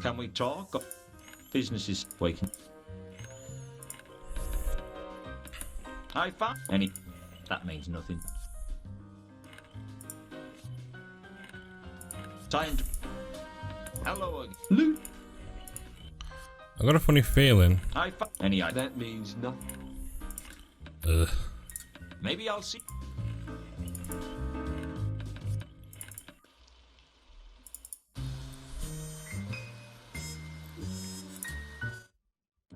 Can we talk? Business is waking. I found any. That means nothing. Time to. Hello again. Loot. I got a funny feeling. I found any. That means nothing. Ugh. Maybe I'll see.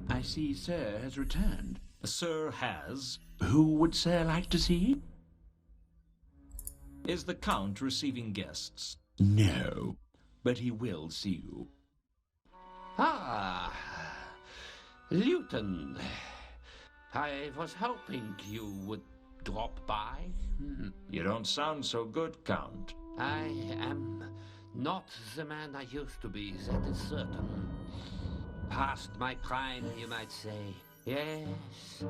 I see Sir has returned. Sir has. Who would Sir like to see? Is the Count receiving guests? No, but he will see you. Ah, Luton. I was hoping you would drop by. You don't sound so good, Count. I am not the man I used to be, that is certain. Past my prime, you might say. Yes,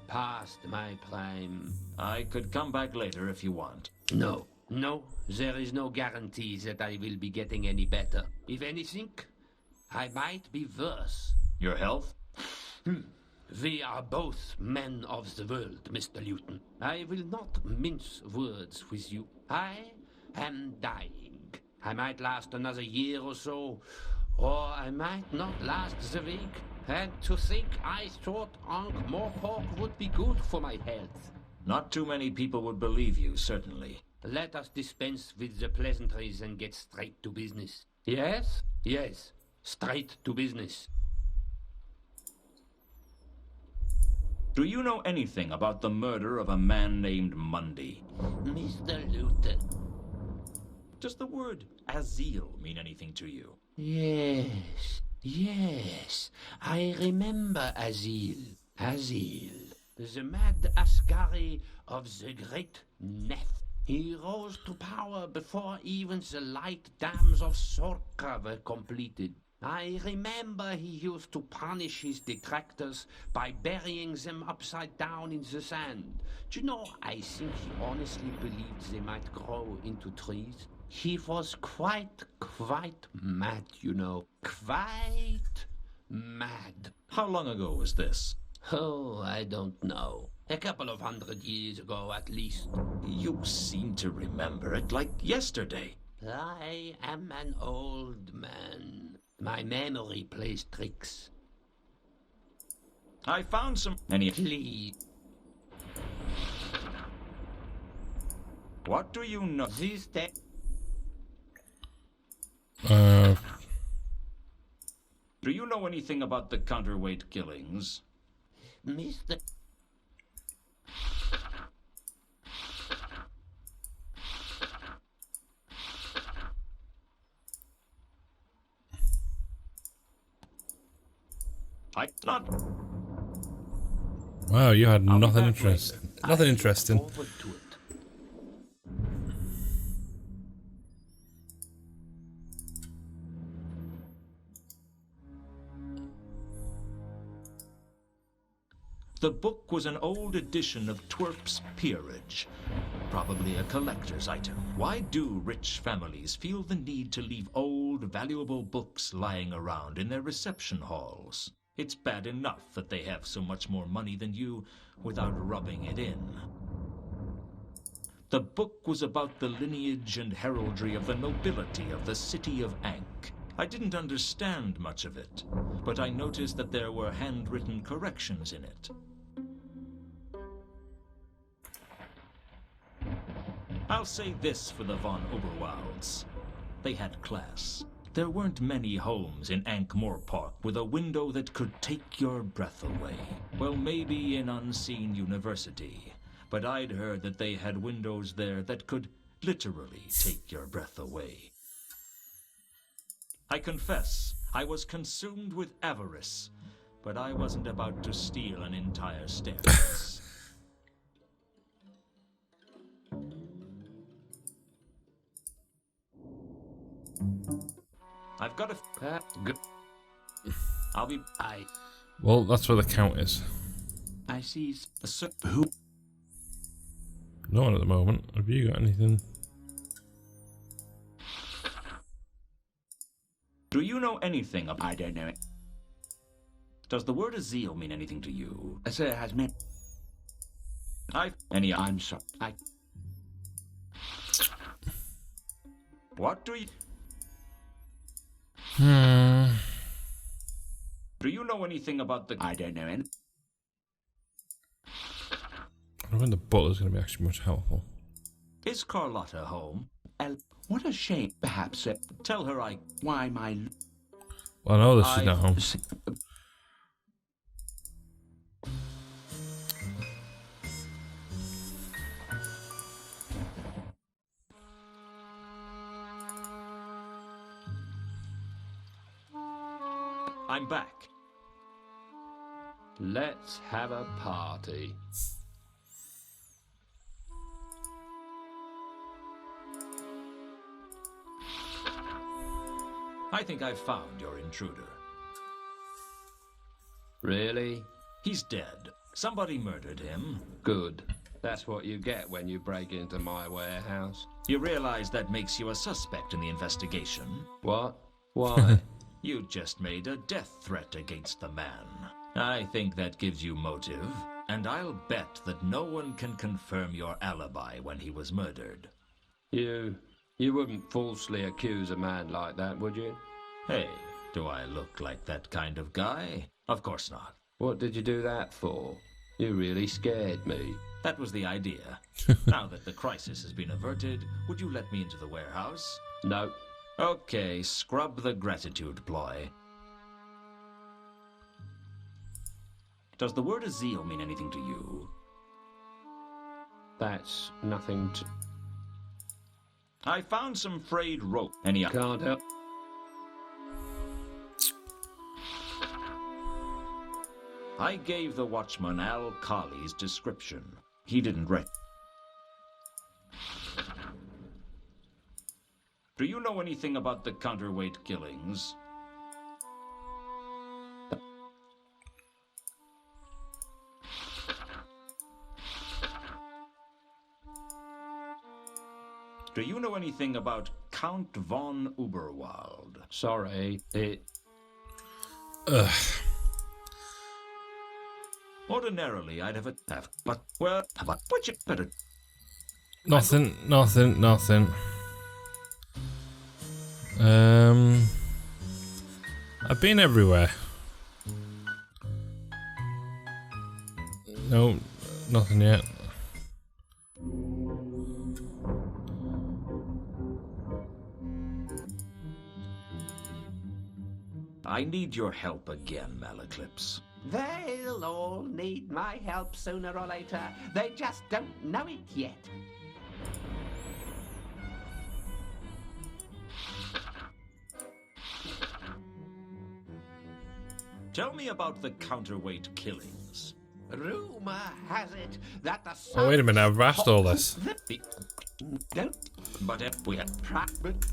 past my prime. I could come back later if you want. No, there is no guarantee that I will be getting any better. If anything, I might be worse. Your health? We are both men of the world, Mr. Luton. I will not mince words with you. I am dying. I might last another year or so, or I might not last the week. And to think I thought Ankh-Morpork would be good for my health. Not too many people would believe you, certainly. Let us dispense with the pleasantries and get straight to business. Yes? Yes. Straight to business. Do you know anything about the murder of a man named Mundy? Mr. Luton. Does the word Azil mean anything to you? Yes. I remember Azil. The mad Ascari of the great Nef. He rose to power before even the light dams of Sorka were completed. I remember he used to punish his detractors by burying them upside down in the sand. Do you know, I think he honestly believed they might grow into trees. He was quite mad, you know. Quite mad. How long ago was this? Oh, I don't know. A couple of 100 years ago, at least. You seem to remember it like yesterday. I am an old man. My memory plays tricks. I found some... Please. What do you know? This day... Do you know anything about the counterweight killings? Mr. I not. Wow, you had nothing interesting. Nothing interesting. Forward to it. The book was an old edition of Twerp's Peerage, probably a collector's item. Why do rich families feel the need to leave old, valuable books lying around in their reception halls? It's bad enough that they have so much more money than you without rubbing it in. The book was about the lineage and heraldry of the nobility of the city of Ankh. I didn't understand much of it, but I noticed that there were handwritten corrections in it. I'll say this for the von Oberwalds. They had class. There weren't many homes in Ankh-Morpork with a window that could take your breath away. Well, maybe in Unseen University, but I'd heard that they had windows there that could literally take your breath away. I confess, I was consumed with avarice, but I wasn't about to steal an entire staircase. I've got a... Good. I'll be... Well, that's where the count is. I see. Who? No one at the moment. Have you got anything? Do you know anything about... I don't know it. Does the word Azil mean anything to you? Sir has met. I'm sorry. What do you... Do you know anything about the... I don't know it. I don't think the butler's going to be actually much helpful. Is Carlotta home? What a shame. Perhaps. Tell her I... Why, my... Well, I know this is not home. I'm back. Let's have a party. I think I've found your intruder. Really? He's dead. Somebody murdered him. Good. That's what you get when you break into my warehouse. You realize that makes you a suspect in the investigation? What? Why? You just made a death threat against the man. I think that gives you motive, and I'll bet that no one can confirm your alibi when he was murdered. You wouldn't falsely accuse a man like that, would you? Hey, do I look like that kind of guy? Of course not. What did you do that for? You really scared me. That was the idea. Now that the crisis has been averted, would you let me into the warehouse? No. Okay, scrub the gratitude ploy. Does the word Azil mean anything to you? That's nothing to... I found some frayed rope. Can't help. I gave the watchman Al Khali's description. He didn't Do you know anything about the counterweight killings? Do you know anything about Count von Uberwald? Sorry, Ugh. Ordinarily, I'd have but, well, but you better... Nothing. I've been everywhere. No, nothing yet. I need your help again, Malaclips. They'll all need my help sooner or later. They just don't know it yet. Tell me about the counterweight killings. Rumor has it that the... Oh, wait a minute, I've asked all this. Don't... But if we had...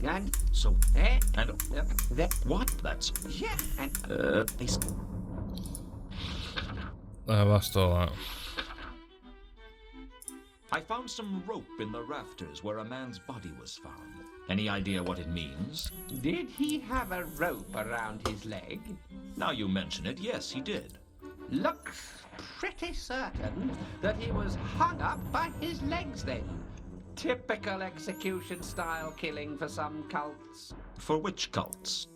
And... So... And... What? That's... Yeah, and... I've asked all that. I found some rope in the rafters where a man's body was found. Any idea what it means? Did he have a rope around his leg? Now you mention it, yes, he did. Looks pretty certain that he was hung up by his legs then. Typical execution-style killing for some cults. For which cults?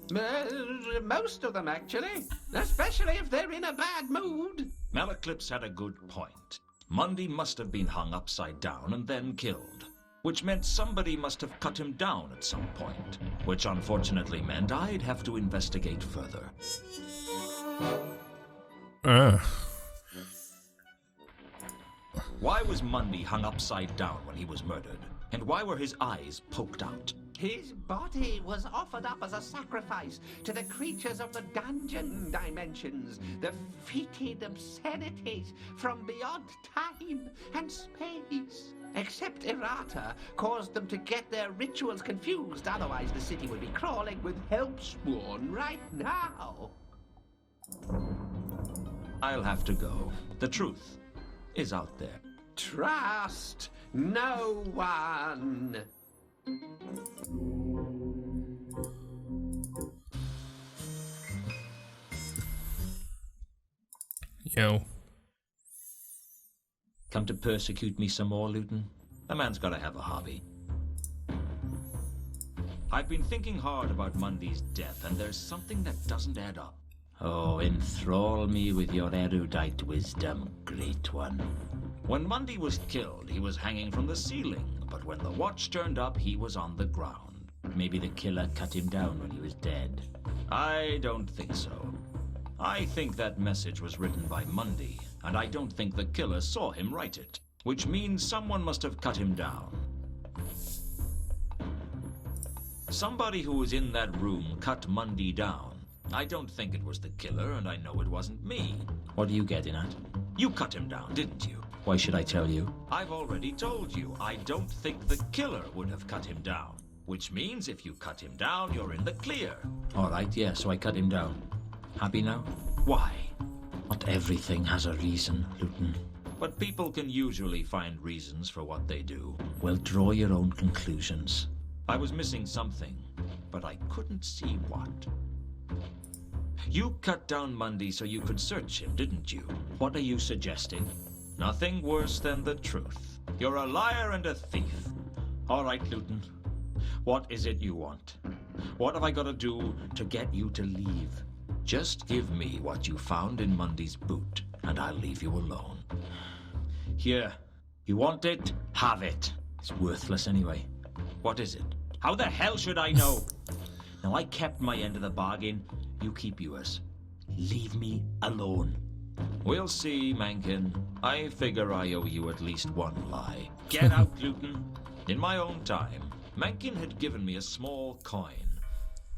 Most of them, actually. Especially if they're in a bad mood. Malaclips had a good point. Mundy must have been hung upside down and then killed. Which meant somebody must have cut him down at some point. Which unfortunately meant I'd have to investigate further. Why was Mundy hung upside down when he was murdered? And why were his eyes poked out? His body was offered up as a sacrifice to the creatures of the dungeon dimensions, the fetid obscenities from beyond time and space. Except errata caused them to get their rituals confused, otherwise the city would be crawling with Helpspawn right now. I'll have to go. The truth is out there. Trust no one. Yo. Come to persecute me some more, Luton? A man's gotta have a hobby. I've been thinking hard about Mundy's death, and there's something that doesn't add up. Oh, enthrall me with your erudite wisdom, great one. When Mundy was killed, he was hanging from the ceiling, but when the watch turned up, he was on the ground. Maybe the killer cut him down when he was dead. I don't think so. I think that message was written by Mundy, and I don't think the killer saw him write it, which means someone must have cut him down. Somebody who was in that room cut Mundy down. I don't think it was the killer, and I know it wasn't me. What are you getting at? You cut him down, didn't you? Why should I tell you? I've already told you. I don't think the killer would have cut him down. Which means if you cut him down, you're in the clear. All right, yeah, so I cut him down. Happy now? Why? Not everything has a reason, Luton. But people can usually find reasons for what they do. Well, draw your own conclusions. I was missing something, but I couldn't see what. You cut down Mundy so you could search him, didn't you? What are you suggesting? Nothing worse than the truth. You're a liar and a thief. All right, Luton. What is it you want? What have I got to do to get you to leave? Just give me what you found in Mundy's boot, and I'll leave you alone. Here. You want it? Have it. It's worthless anyway. What is it? How the hell should I know? Now, I kept my end of the bargain. You keep yours. Leave me alone. We'll see, Mankin. I figure I owe you at least one lie. Get out, Luton. In my own time, Mankin had given me a small coin.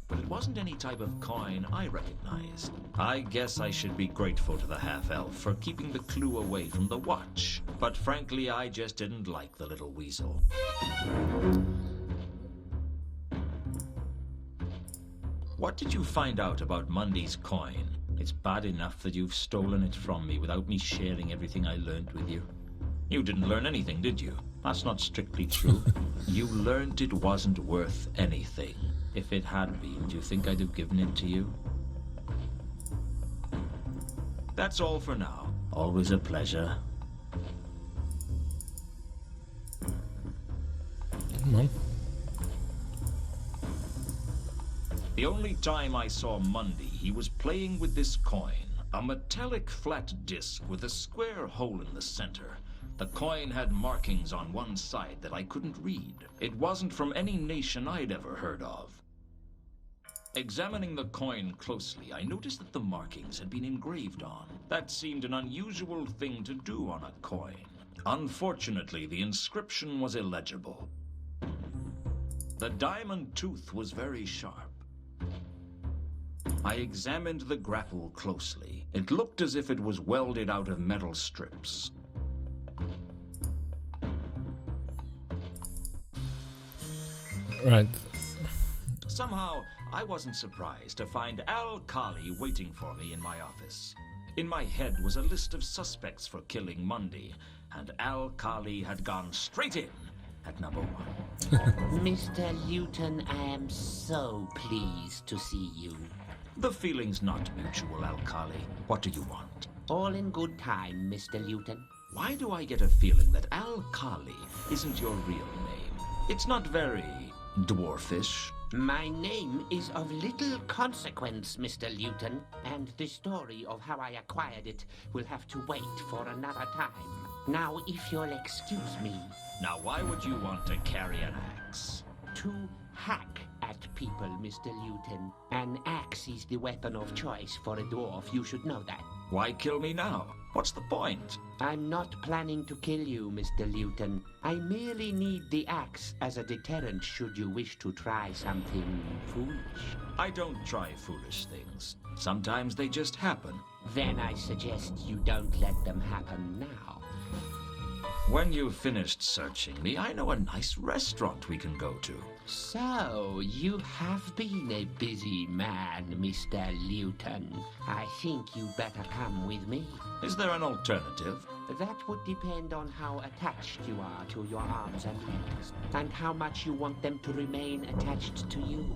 But it wasn't any type of coin I recognized. I guess I should be grateful to the half-elf for keeping the clue away from the watch. But frankly, I just didn't like the little weasel. What did you find out about Mundy's coin? It's bad enough that you've stolen it from me without me sharing everything I learned with you. You didn't learn anything, did you? That's not strictly true. You learned it wasn't worth anything. If it had been, do you think I'd have given it to you? That's all for now. Always a pleasure. Come on. The only time I saw Mundy, he was playing with this coin. A metallic flat disc with a square hole in the center. The coin had markings on one side that I couldn't read. It wasn't from any nation I'd ever heard of. Examining the coin closely, I noticed that the markings had been engraved on. That seemed an unusual thing to do on a coin. Unfortunately, the inscription was illegible. The diamond tooth was very sharp. I examined the grapple closely. It looked as if it was welded out of metal strips. Right. Somehow, I wasn't surprised to find Al Kali waiting for me in my office. In my head was a list of suspects for killing Mundy, and Al Kali had gone straight in at number 1. Mr. Luton, I am so pleased to see you. The feeling's not mutual, Al Kali. What do you want? All in good time, Mr. Luton. Why do I get a feeling that Al Kali isn't your real name? It's not very dwarfish. My name is of little consequence, Mr. Luton, and the story of how I acquired it will have to wait for another time. Now, if you'll excuse me. Now, why would you want to carry an axe? To hack at people, Mr. Luton. An axe is the weapon of choice for a dwarf, you should know that. Why kill me now? What's the point? I'm not planning to kill you, Mr. Luton. I merely need the axe as a deterrent should you wish to try something foolish. I don't try foolish things. Sometimes they just happen. Then I suggest you don't let them happen now. When you've finished searching me, I know a nice restaurant we can go to. So, you have been a busy man, Mr. Luton. I think you better come with me. Is there an alternative? That would depend on how attached you are to your arms and legs, and how much you want them to remain attached to you.